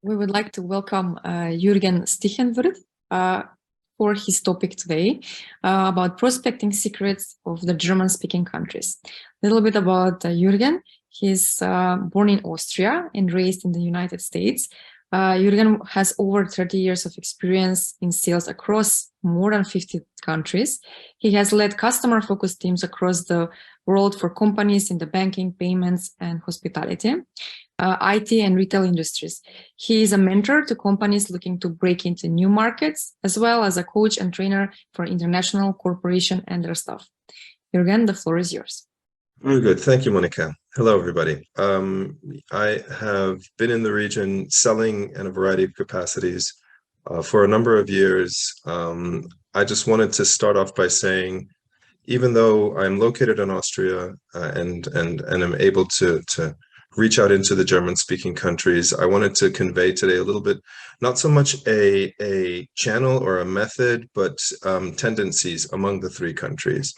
we would like to welcome Juergen Stichenwirth for his topic today about prospecting secrets of the German-speaking countries. A little bit about Juergen. He's born in Austria and raised in the United States. Juergen has over 30 years of experience in sales across more than 50 countries. He has led customer-focused teams across the world for companies in the banking, payments, and hospitality, IT, and retail industries. He is a mentor to companies looking to break into new markets, as well as a coach and trainer for international corporations and their staff. Juergen, the floor is yours. Very good. Thank you, Monica. Hello, everybody. I have been in the region selling in a variety of capacities for a number of years. I just wanted to start off by saying, even though I'm located in Austria and am able to reach out into the German-speaking countries, I wanted to convey today a little bit, not so much a channel or a method, but tendencies among the three countries.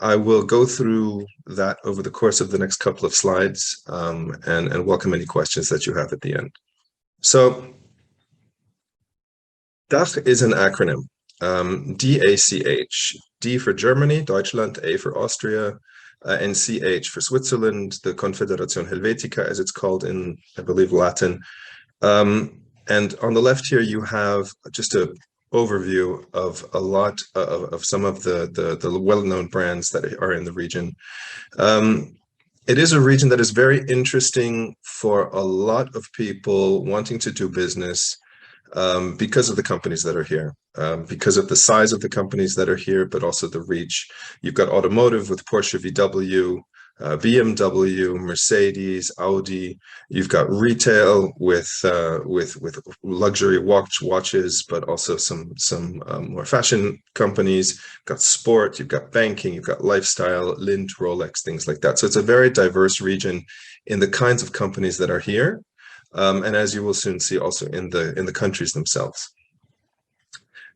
I will go through that over the course of the next couple of slides and welcome any questions that you have at the end. So DACH is an acronym, DACH, D for Germany, Deutschland, A for Austria, and CH for Switzerland, the Confederation Helvetica, as it's called in, I believe, Latin. And on the left here, you have just a overview of a lot of some of the well-known brands that are in the region. It is a region that is very interesting for a lot of people wanting to do business because of the companies that are here, because of the size of the companies that are here, but also the reach. You've got automotive with Porsche, VW, BMW, Mercedes, Audi. You've got retail with luxury watches, but also some more fashion companies. You've got sport. You've got banking. You've got lifestyle, Lindt, Rolex, things like that. So it's a very diverse region in the kinds of companies that are here, and as you will soon see, also in the countries themselves.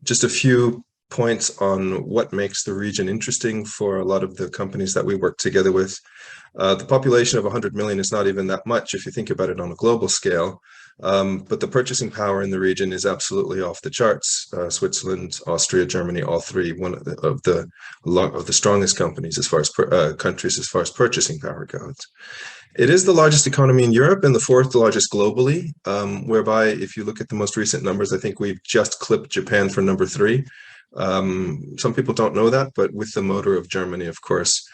Just a few points on what makes the region interesting for a lot of the companies that we work together with. The population of 100 million is not even that much if you think about it on a global scale, but the purchasing power in the region is absolutely off the charts. Switzerland, Austria, Germany, all three, one of the strongest companies as far as countries as far as purchasing power goes. It is the largest economy in Europe and the fourth largest globally, whereby if you look at the most recent numbers, I think we've just clipped Japan for number 3. Some people don't know that, but with the motor of Germany, of course,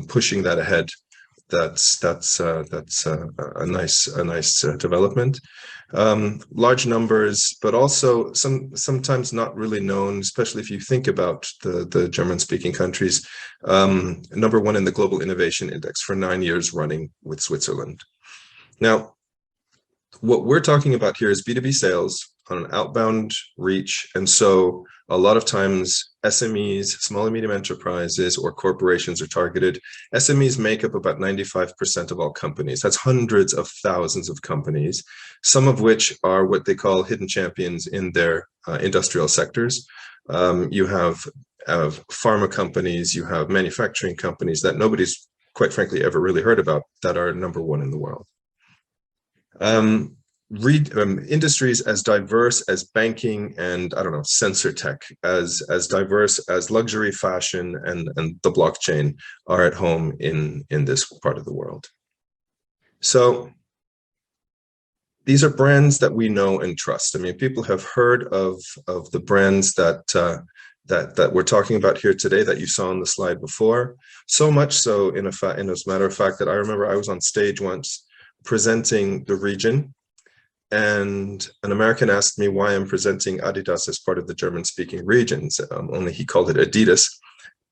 pushing that ahead, that's a nice development. Large numbers, but also sometimes not really known, especially if you think about the German-speaking countries. Number 1 in the Global Innovation Index for 9 years running with Switzerland. Now, what we're talking about here is B2B sales on an outbound reach, and so a lot of times SMEs, small and medium enterprises, or corporations are targeted. SMEs make up about 95% of all companies. That's hundreds of thousands of companies, some of which are what they call hidden champions in their industrial sectors. You have pharma companies, you have manufacturing companies that nobody's, quite frankly, ever really heard about that are number 1 in the world. Industries as diverse as banking and, I don't know, sensor tech, as diverse as luxury fashion and the blockchain are at home in this part of the world. So these are brands that we know and trust. I mean, people have heard of the brands that we're talking about here today that you saw on the slide before. So much so, in as a matter of fact, that I remember I was on stage once presenting the region, and an American asked me why I'm presenting Adidas as part of the German-speaking regions, only he called it Adidas.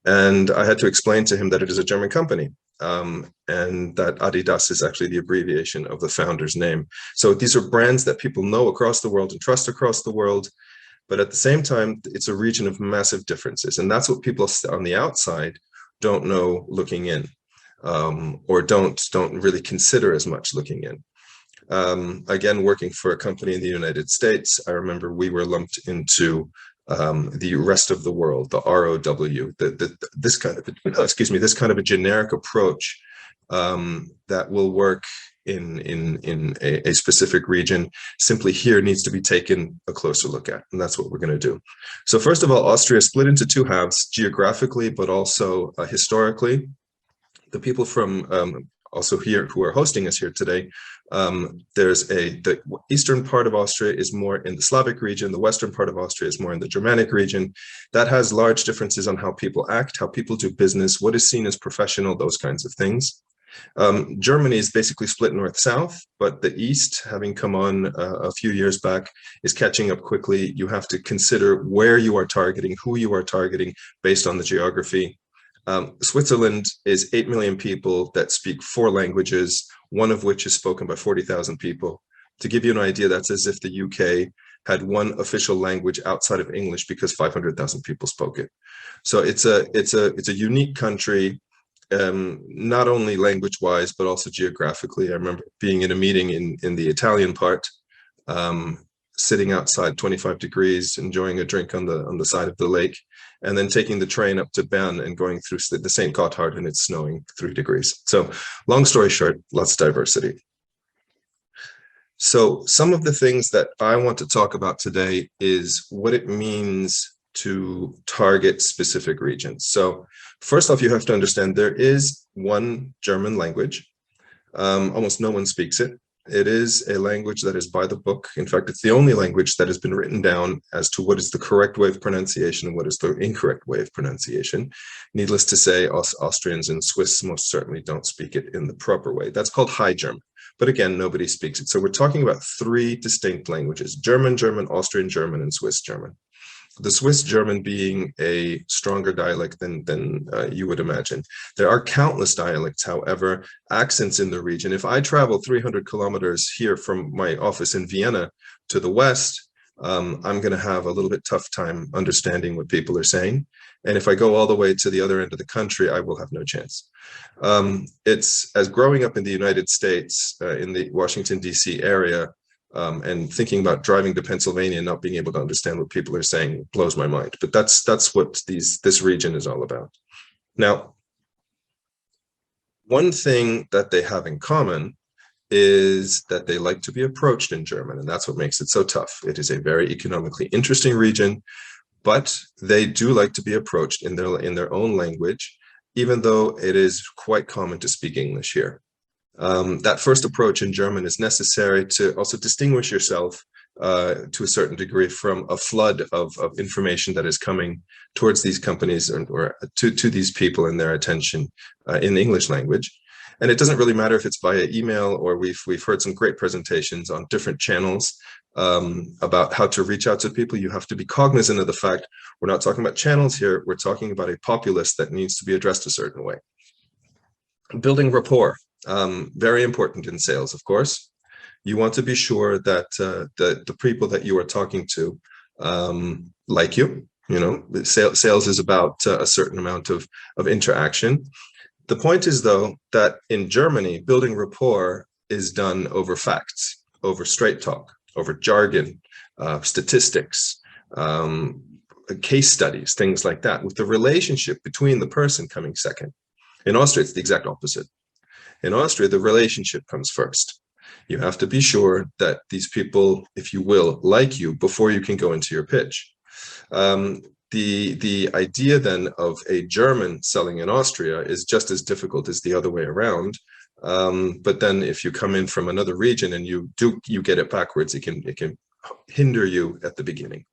And I had to explain to him that it is a German company, and that Adidas is actually the abbreviation of the founder's name. So these are brands that people know across the world and trust across the world, but at the same time, it's a region of massive differences. And that's what people on the outside don't know looking in, or don't really consider as much looking in. Again, working for a company in the United States, I remember we were lumped into the rest of the world, the ROW, this kind of a generic approach that will work in a specific region simply here needs to be taken a closer look at, and that's what we're going to do. So first of all, Austria is split into two halves, geographically, but also historically. The people from also here who are hosting us here today, the eastern part of Austria is more in the Slavic region, the western part of Austria is more in the Germanic region. That has large differences on how people act, how people do business, what is seen as professional, those kinds of things. Germany is basically split north-south, but the east, having come on a few years back, is catching up quickly. You have to consider where you are targeting, who you are targeting based on the geography. Switzerland is 8 million people that speak 4 languages, one of which is spoken by 40,000 people. To give you an idea, that's as if the UK had one official language outside of English because 500,000 people spoke it. So it's a unique country, not only language-wise, but also geographically. I remember being in a meeting in the Italian part, sitting outside 25 degrees, enjoying a drink on the side of the lake, and then taking the train up to Bern and going through the St. Gotthard, and it's snowing 3 degrees. So long story short, lots of diversity. So some of the things that I want to talk about today is what it means to target specific regions. So first off, you have to understand there is one German language. Almost no one speaks it. It is a language that is by the book. In fact, it's the only language that has been written down as to what is the correct way of pronunciation and what is the incorrect way of pronunciation. Needless to say, Austrians and Swiss most certainly don't speak it in the proper way. That's called High German. But again, nobody speaks it. So we're talking about 3 distinct languages: German, German, Austrian German, and Swiss German. The Swiss German being a stronger dialect than you would imagine. There are countless dialects, however, accents in the region. If I travel 300 kilometers here from my office in Vienna to the west, I'm going to have a little bit tough time understanding what people are saying. And if I go all the way to the other end of the country, I will have no chance. It's as growing up in the United States, in the Washington, D.C. area, and thinking about driving to Pennsylvania and not being able to understand what people are saying blows my mind. But that's what this region is all about. Now, one thing that they have in common is that they like to be approached in German, and that's what makes it so tough. It is a very economically interesting region, but they do like to be approached in their own language, even though it is quite common to speak English here. That first approach in German is necessary to also distinguish yourself to a certain degree from a flood of information that is coming towards these companies or to these people and their attention in the English language. And it doesn't really matter if it's via email or we've heard some great presentations on different channels about how to reach out to people. You have to be cognizant of the fact we're not talking about channels here. We're talking about a populace that needs to be addressed a certain way. Building rapport. Very important in sales, of course. You want to be sure that the people that you are talking to like you. You know, sales is about a certain amount of interaction. The point is, though, that in Germany, building rapport is done over facts, over straight talk, over jargon, statistics, case studies, things like that, with the relationship between the person coming second. In Austria, it's the exact opposite. In Austria, the relationship comes first. You have to be sure that these people, if you will, like you before you can go into your pitch. The idea then of a German selling in Austria is just as difficult as the other way around. But then if you come in from another region and you get it backwards, it can hinder you at the beginning.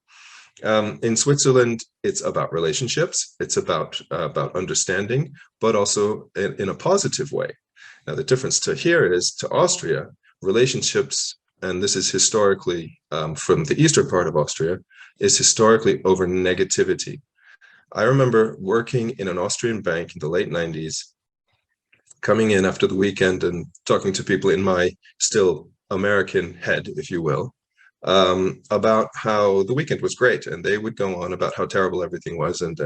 In Switzerland, it's about relationships. It's about understanding, but also in a positive way. Now, the difference to here is to Austria, relationships, and this is historically from the eastern part of Austria, is historically over negativity. I remember working in an Austrian bank in the late 90s, coming in after the weekend and talking to people in my still American head, if you will, about how the weekend was great. And they would go on about how terrible everything was and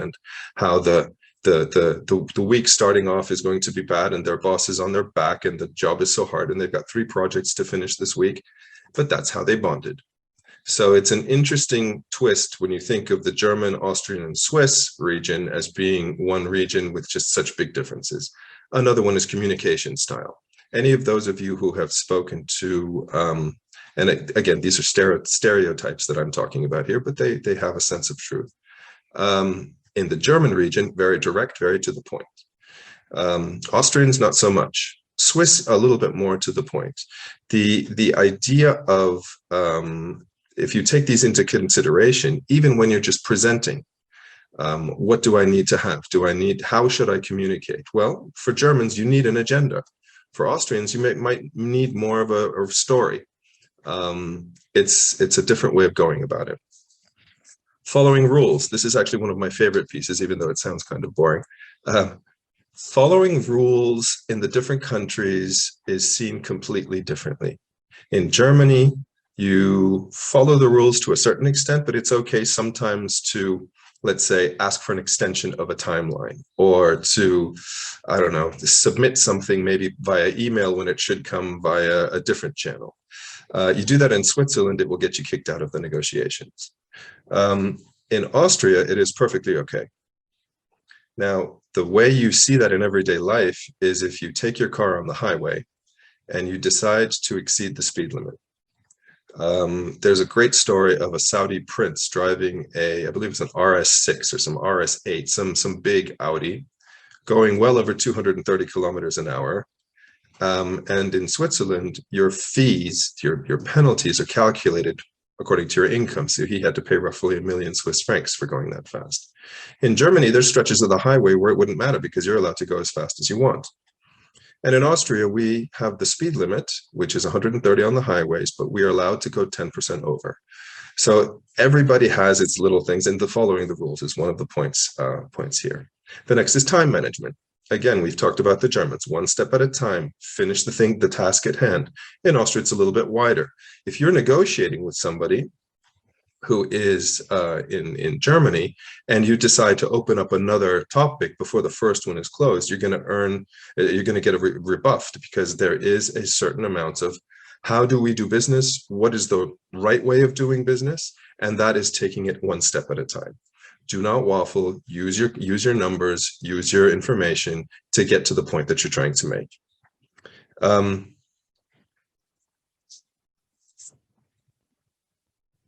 how the week starting off is going to be bad and their boss is on their back and the job is so hard and they've got 3 projects to finish this week. But that's how they bonded. So it's an interesting twist when you think of the German, Austrian, and Swiss region as being one region with just such big differences. Another one is communication style. Any of those of you who have spoken to, and again, these are stereotypes that I'm talking about here, but they have a sense of truth. In the German region, very direct, very to the point. Austrians, not so much. Swiss, a little bit more to the point. The idea of, if you take these into consideration, even when you're just presenting, what do I need to have? How should I communicate? Well, for Germans, you need an agenda. For Austrians, you might need more of a story. It's a different way of going about it. Following rules. This is actually one of my favorite pieces, even though it sounds kind of boring. Following rules in the different countries is seen completely differently. In Germany, you follow the rules to a certain extent, but it's okay sometimes to, let's say, ask for an extension of a timeline, or to, I don't know, submit something maybe via email when it should come via a different channel. You do that in Switzerland, it will get you kicked out of the negotiations. In Austria, it is perfectly okay. Now, the way you see that in everyday life is if you take your car on the highway and you decide to exceed the speed limit. There's a great story of a Saudi prince driving I believe it's an RS6 or some RS8, some big Audi, going well over 230 kilometers an hour. And in Switzerland, your fees, your penalties are calculated according to your income. So he had to pay roughly 1 million Swiss francs for going that fast. In Germany, there's stretches of the highway where it wouldn't matter because you're allowed to go as fast as you want. And in Austria, we have the speed limit, which is 130 on the highways, but we are allowed to go 10% over. So everybody has its little things, and the following the rules is one of the points here. The next is time management. Again, we've talked about the Germans, one step at a time, finish the task at hand. In Austria, it's a little bit wider. If you're negotiating with somebody who is in Germany, and you decide to open up another topic before the first one is closed, you're going to get rebuffed, because there is a certain amount of how do we do business? What is the right way of doing business? And that is taking it one step at a time. Do not waffle, use your numbers, use your information to get to the point that you're trying to make.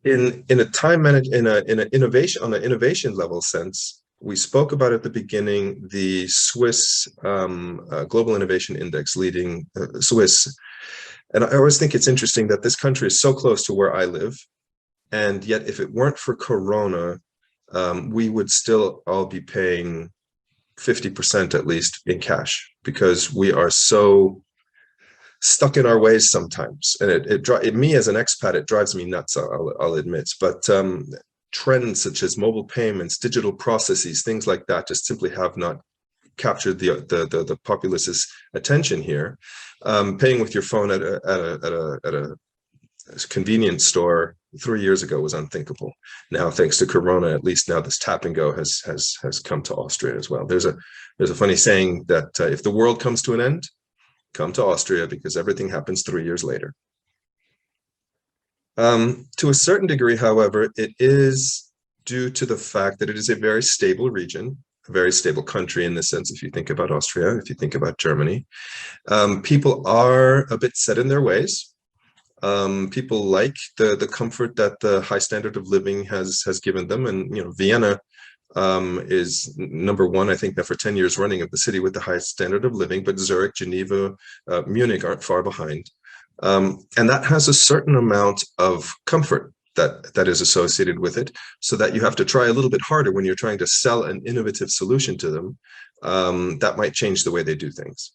In an innovation level sense, we spoke about at the beginning the Swiss Global Innovation Index leading Swiss. And I always think it's interesting that this country is so close to where I live. And yet, if it weren't for Corona, we would still all be paying 50% at least in cash, because we are so stuck in our ways sometimes. And me as an expat, it drives me nuts, I'll admit. But trends such as mobile payments, digital processes, things like that just simply have not captured the populace's attention here. Paying with your phone at a convenience store 3 years ago was unthinkable. Now, thanks to Corona, at least now this tap and go has come to Austria as well. There's a funny saying that if the world comes to an end, come to Austria, because everything happens 3 years later. To a certain degree, however, it is due to the fact that it is a very stable region, a very stable country in the sense, if you think about Austria, if you think about Germany. People are a bit set in their ways. People like the comfort that the high standard of living has given them. And, Vienna is number one, I think, now for 10 years running, of the city with the highest standard of living, but Zurich, Geneva, Munich aren't far behind. And that has a certain amount of comfort that is associated with it, so that you have to try a little bit harder when you're trying to sell an innovative solution to them. That might change the way they do things.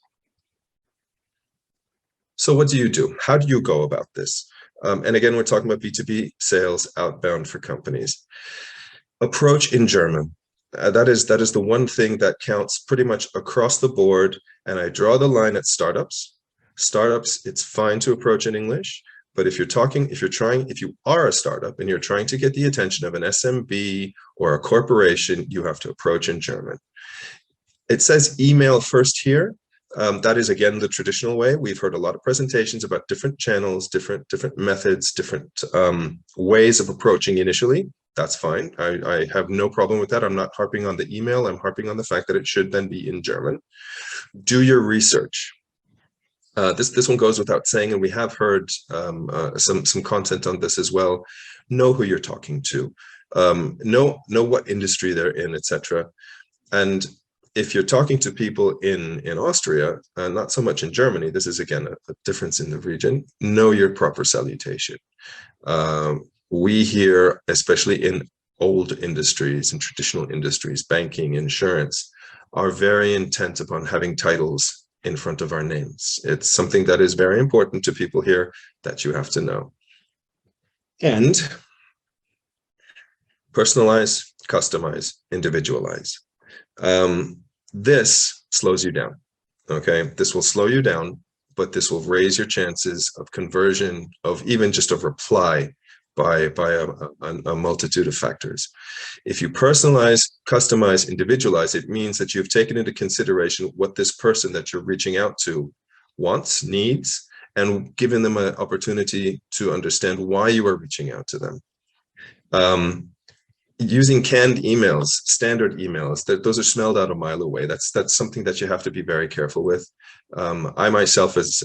So what do you do? How do you go about this? And again, we're talking about B2B sales outbound for companies. Approach in German. That is the one thing that counts pretty much across the board. And I draw the line at startups. Startups, it's fine to approach in English. But if you are a startup and you're trying to get the attention of an SMB or a corporation, you have to approach in German. It says email first here. That is, again, the traditional way. We've heard a lot of presentations about different channels, different methods, different ways of approaching initially. That's fine. I have no problem with that. I'm not harping on the email. I'm harping on the fact that it should then be in German. Do your research. This one goes without saying, and we have heard some content on this as well. Know who you're talking to, know what industry they're in, etc. And if you're talking to people in Austria, not so much in Germany, this is again a difference in the region, know your proper salutation. We here, especially in old industries and traditional industries, banking, insurance, are very intent upon having titles in front of our names. It's something that is very important to people here that you have to know. And personalize, customize, individualize. This slows you down, okay? This will slow you down, but this will raise your chances of conversion, of even just a reply by a multitude of factors. If you personalize, customize, individualize, it means that you've taken into consideration what this person that you're reaching out to wants, needs, and given them an opportunity to understand why you are reaching out to them. Using canned emails, standard emails, those are smelled out a mile away. That's something that you have to be very careful with. I myself, as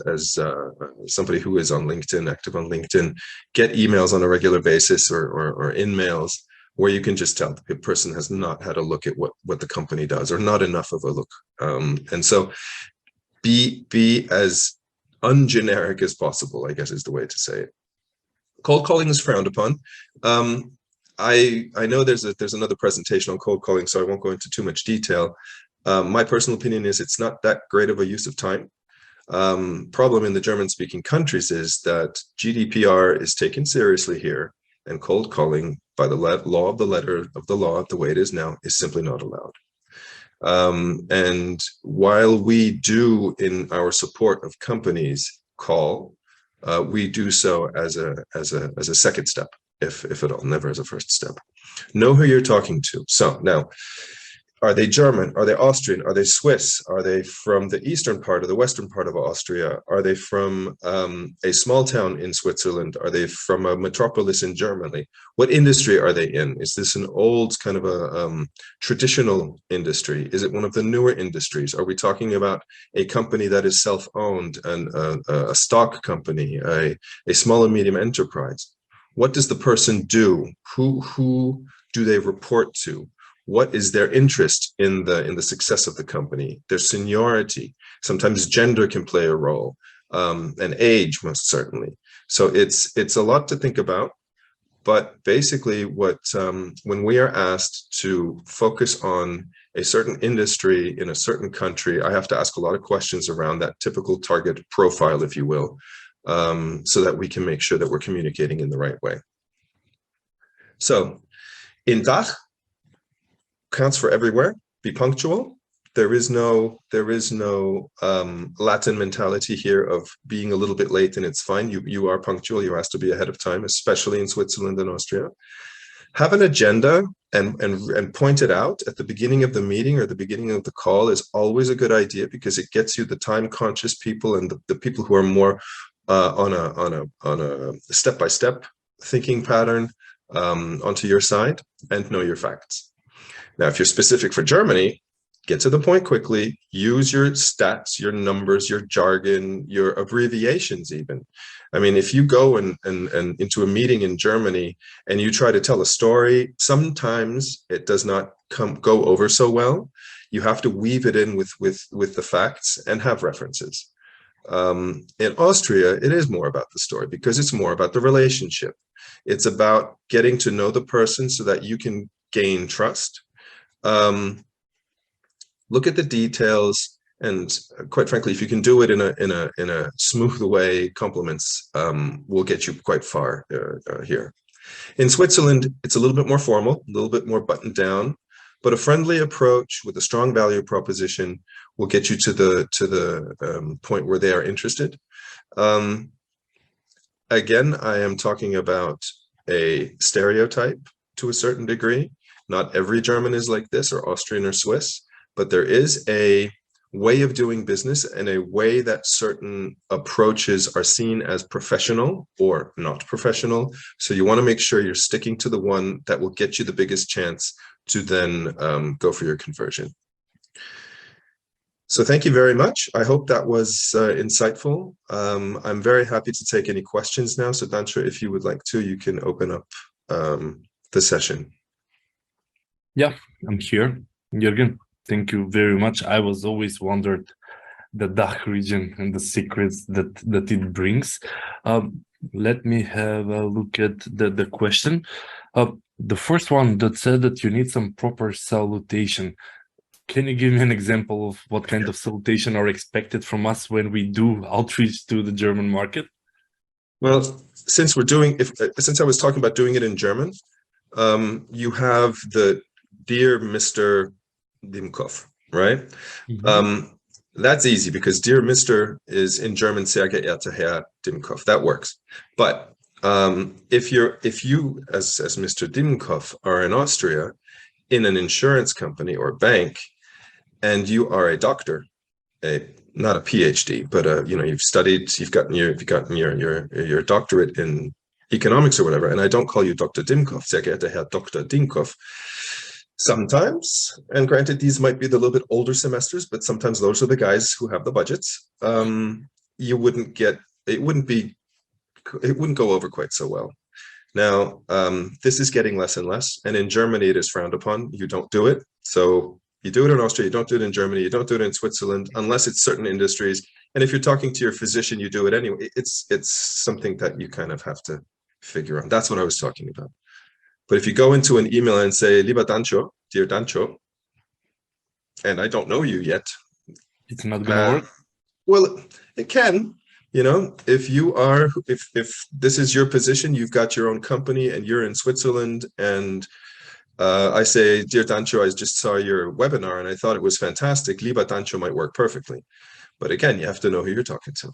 somebody who is on LinkedIn, active on LinkedIn, get emails on a regular basis or in mails where you can just tell the person has not had a look at what the company does, or not enough of a look. And so be as ungeneric as possible, I guess is the way to say it. Cold calling is frowned upon. I know there's another presentation on cold calling, so I won't go into too much detail. My personal opinion is it's not that great of a use of time. Problem in the German-speaking countries is that GDPR is taken seriously here, and cold calling by the law of the letter of the law, the way it is now, is simply not allowed. And while we do in our support of companies call, we do so as a second step. If at all, never as a first step. Know who you're talking to. So now, are they German? Are they Austrian? Are they Swiss? Are they from the eastern part or the western part of Austria? Are they from a small town in Switzerland? Are they from a metropolis in Germany? What industry are they in? Is this an old kind of a traditional industry? Is it one of the newer industries? Are we talking about a company that is self-owned and a stock company, a small and medium enterprise? What does the person do? Who do they report to? What is their interest in the success of the company? Their seniority. Sometimes gender can play a role, and age most certainly. So it's a lot to think about. But basically, when we are asked to focus on a certain industry in a certain country, I have to ask a lot of questions around that typical target profile, if you will. So that we can make sure that we're communicating in the right way. So in DACH, counts for everywhere. Be punctual. There is no Latin mentality here of being a little bit late and it's fine. You are punctual. You're asked to be ahead of time, especially in Switzerland and Austria. Have an agenda and point it out at the beginning of the meeting or the beginning of the call is always a good idea, because it gets you the time-conscious people and the people who are more on a step-by-step thinking pattern onto your side, and know your facts. Now, if you're specific for Germany, get to the point quickly, use your stats, your numbers, your jargon, your abbreviations even. I mean, if you go and into a meeting in Germany and you try to tell a story, sometimes it does not go over so well. You have to weave it in with the facts and have references. In Austria, it is more about the story because it's more about the relationship. It's about getting to know the person so that you can gain trust. Look at the details, and quite frankly, if you can do it in a smooth way, compliments will get you quite far here. In Switzerland, it's a little bit more formal, a little bit more buttoned down, but a friendly approach with a strong value proposition will get you to the point where they are interested. Again, I am talking about a stereotype to a certain degree. Not every German is like this, or Austrian or Swiss, but there is a way of doing business and a way that certain approaches are seen as professional or not professional. So you want to make sure you're sticking to the one that will get you the biggest chance to then go for your conversion. So thank you very much. I hope that was insightful. I'm very happy to take any questions now. So Dancho, if you would like to, you can open up the session. Yeah, I'm here. Juergen, thank you very much. I was always wondered the DACH region and the secrets that it brings. Let me have a look at the question. The first one that said that you need some proper salutation. Can you give me an example of what kind of salutation are expected from us when we do outreach to the German market? Well, since since I was talking about doing it in German, you have the dear Mr. Dimkov, right? That's easy because dear Mr. is in German sehr geehrter Herr Dimkov. That works. But if you as Mr. Dimkov are in Austria in an insurance company or bank, and you are a doctor, not a PhD, but you've studied, you've gotten your doctorate in economics or whatever, and I don't call you Dr. Dimkov, sehr geehrter Herr Dr. Dimkov. Sometimes, and granted, these might be the little bit older semesters, but sometimes those are the guys who have the budgets. It wouldn't go over quite so well. Now, this is getting less and less, and in Germany it is frowned upon. You don't do it. So you do it in Austria, you don't do it in Germany, you don't do it in Switzerland, unless it's certain industries. And if you're talking to your physician, you do it anyway. It's something that you kind of have to figure out. That's what I was talking about. But if you go into an email and say, Lieber Dancho, dear Dancho, and I don't know you yet. It's not going to work? Well, it can. If this is your position, you've got your own company and you're in Switzerland, and I say, dear Dancho, I just saw your webinar and I thought it was fantastic. Lieber Dancho might work perfectly. But again, you have to know who you're talking to.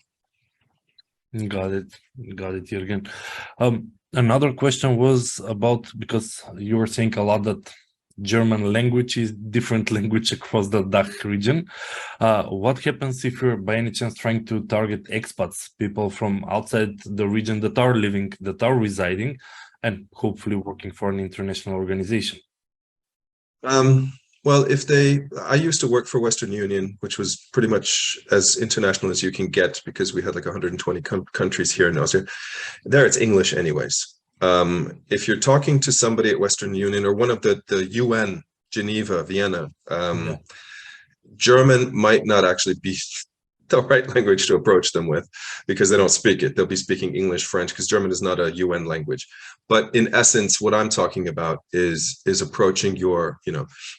Got it, Juergen. Another question was about, because you were saying a lot that German language is different language across the DACH region. What happens if you're by any chance trying to target expats, people from outside the region that are living, that are residing, and hopefully working for an international organization? Well, I used to work for Western Union, which was pretty much as international as you can get because we had like 120 countries here in Austria. There it's English anyways. If you're talking to somebody at Western Union or one of the UN, Geneva, Vienna, German might not actually be the right language to approach them with because they don't speak it. They'll be speaking English, French, because German is not a UN language. But in essence, what I'm talking about is approaching your,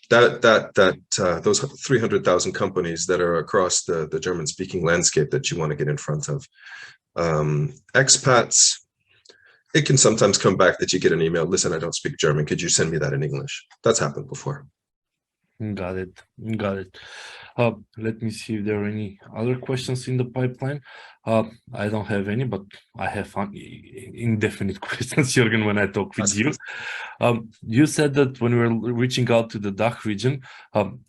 those 300,000 companies that are across the German-speaking landscape that you want to get in front of. Expats, it can sometimes come back that you get an email, listen, I don't speak German, could you send me that in English? That's happened before. Got it. Let me see if there are any other questions in the pipeline. I don't have any, but I have indefinite questions, Juergen, when I talk with you. You said that when we're reaching out to the DACH region,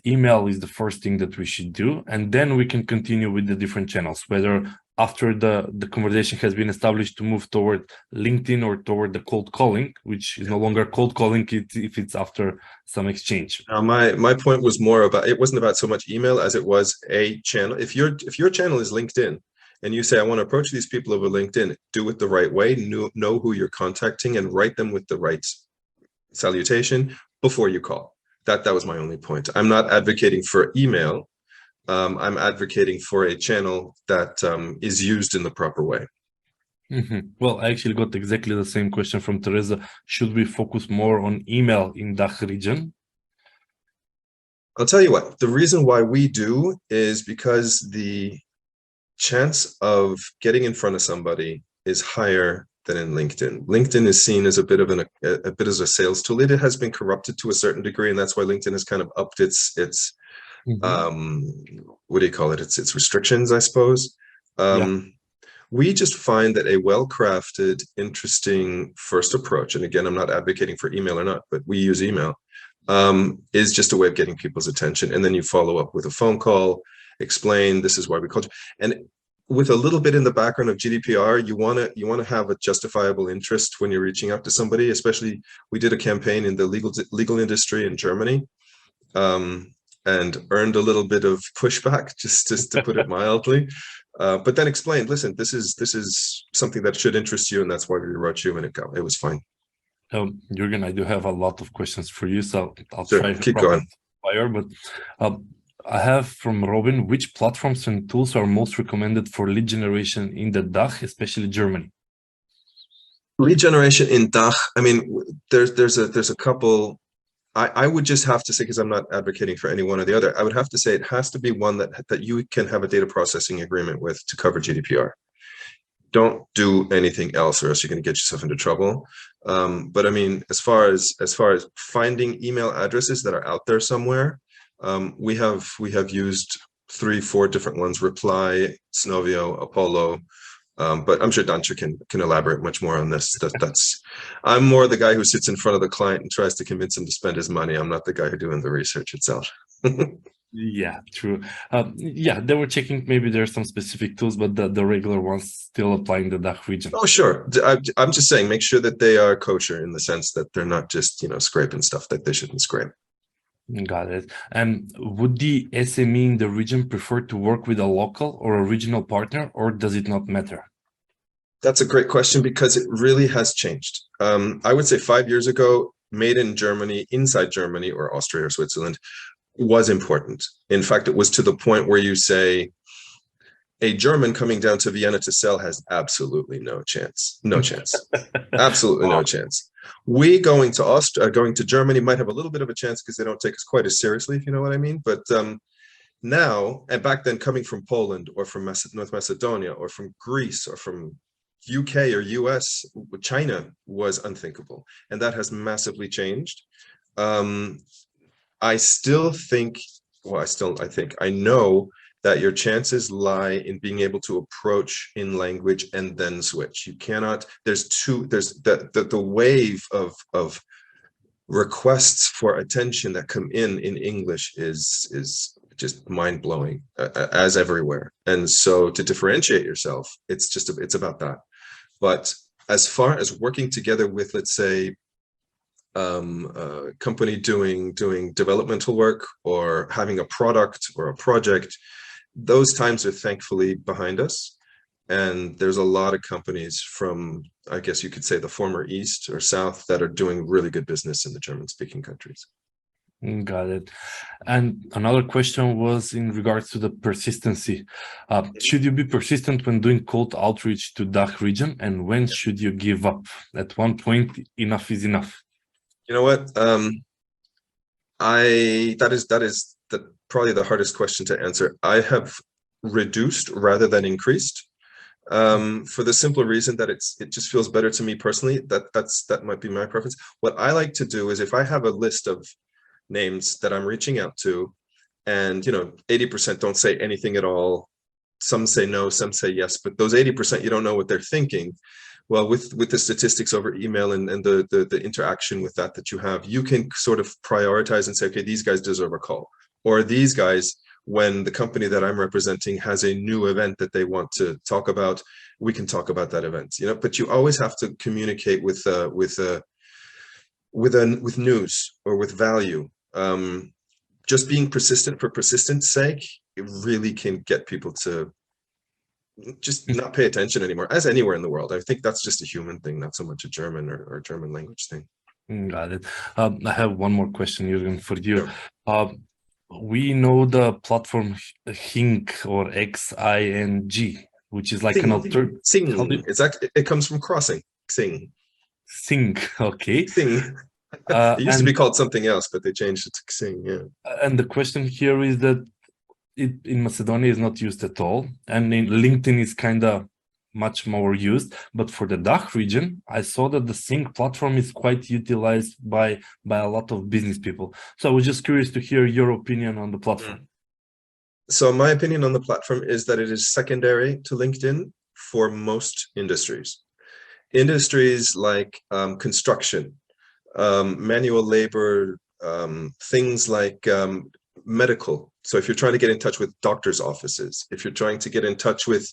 email is the first thing that we should do, and then we can continue with the different channels, whether after the conversation has been established to move toward LinkedIn or toward the cold calling, which is no longer cold calling if it's after some exchange. Now, my point was more about, it wasn't about so much email as it was a channel. If your channel is LinkedIn and you say, I want to approach these people over LinkedIn, do it the right way, know who you're contacting and write them with the right salutation before you call. That was my only point. I'm not advocating for email. I'm advocating for a channel that is used in the proper way. Well, I actually got exactly the same question from Teresa. Should we focus more on email in DACH region? I'll tell you what, the reason why we do is because the chance of getting in front of somebody is higher than in LinkedIn. LinkedIn is seen as a bit as a sales tool. It has been corrupted to a certain degree, and that's why LinkedIn has kind of upped its what do you call it? It's restrictions, I suppose. We just find that a well-crafted, interesting first approach, and again, I'm not advocating for email or not, but we use email, is just a way of getting people's attention. And then you follow up with a phone call, explain this is why we called you. And with a little bit in the background of GDPR, you want to have a justifiable interest when you're reaching out to somebody. Especially, we did a campaign in the legal industry in Germany. and earned a little bit of pushback, just to put it mildly. But then explained, listen, this is something that should interest you, and that's why we wrote you, and it was fine. Juergen, I do have a lot of questions for you, so I'll Sure, try keep going. fire. But I have from Robin, which platforms and tools are most recommended for lead generation in the DACH, especially Germany? Lead generation in DACH, I mean, there's a couple. I would just have to say, because I'm not advocating for any one or the other, I would have to say it has to be one that you can have a data processing agreement with to cover GDPR. Don't do anything else, or else you're going to get yourself into trouble. But I mean, as far as finding email addresses that are out there somewhere, we have used 3-4 different ones: Reply, Snovio, Apollo. But I'm sure Dancer can elaborate much more on this. I'm more the guy who sits in front of the client and tries to convince him to spend his money. I'm not the guy who's doing the research itself. Yeah, true. Yeah, they were checking maybe there's some specific tools, but the regular ones still apply in the DACH region. Oh, sure. I'm just saying, make sure that they are kosher in the sense that they're not just, scraping stuff that they shouldn't scrape. Got it. And would the SME in the region prefer to work with a local or a regional partner, or does it not matter? That's a great question, because it really has changed. I would say 5 years ago, made in Germany, inside Germany or Austria or Switzerland, was important. In fact, it was to the point where you say, a German coming down to Vienna to sell has absolutely no chance. No chance. Absolutely no chance. We going to Germany might have a little bit of a chance because they don't take us quite as seriously, if you know what I mean. But now, and back then, coming from Poland or from North Macedonia or from Greece or from UK or US, China was unthinkable. And that has massively changed. I still think, I know that your chances lie in being able to approach in language and then switch. You cannot, there's the wave of requests for attention that come in English is just mind-blowing, as everywhere. And so to differentiate yourself, it's about that. But as far as working together with, let's say, a company doing developmental work or having a product or a project, those times are thankfully behind us. And there's a lot of companies from, I guess you could say, the former East or South that are doing really good business in the German-speaking countries. Got it. And another question was in regards to the persistency. Should you be persistent when doing cold outreach to DACH region? And when should you give up? At one point, enough is enough. You know what? That is probably the hardest question to answer. I have reduced rather than increased, for the simple reason that it just feels better to me personally. That might be my preference. What I like to do is, if I have a list of names that I'm reaching out to, and 80% don't say anything at all, some say no, some say yes, but those 80% you don't know what they're thinking. Well, with the statistics over email and the interaction with that you have, you can sort of prioritize and say, okay, these guys deserve a call, or these guys, when the company that I'm representing has a new event that they want to talk about, we can talk about that event. But you always have to communicate with news or with value. Just being persistent for persistence sake, it really can get people to just not pay attention anymore, as anywhere in the world. I think that's just a human thing, not so much a German or German language thing. Got it. I have one more question, Juergen, for you. Sure. We know the platform Xing or XING, which is like an alternative. Xing. It comes from crossing. Xing. Xing. Okay. Xing. It used to be called something else, but they changed it to Xing. Yeah. And the question here is that it in Macedonia is not used at all, and in LinkedIn is kind of much more used. But for the DACH region, I saw that the Sync platform is quite utilized by a lot of business people. So I was just curious to hear your opinion on the platform. So my opinion on the platform is that it is secondary to LinkedIn for most industries. Industries like construction, manual labor, things like medical. So if you're trying to get in touch with doctors' offices, if you're trying to get in touch with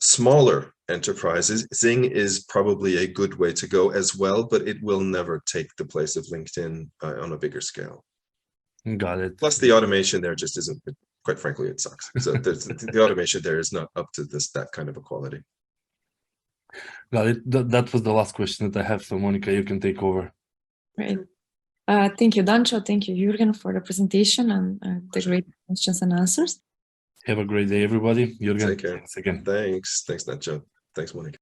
smaller enterprises, Xing is probably a good way to go as well, but it will never take the place of LinkedIn on a bigger scale. Got it. Plus the automation there just isn't, quite frankly, it sucks. So the automation there is not up to that kind of a quality. Got it. That was the last question that I have. So Monica, you can take over. Great. Thank you, Dancho. Thank you, Juergen, for the presentation and the great questions and answers. Have a great day, everybody. Juergen, Take care. thanks again. Thanks, Dancho. Thanks, Monica.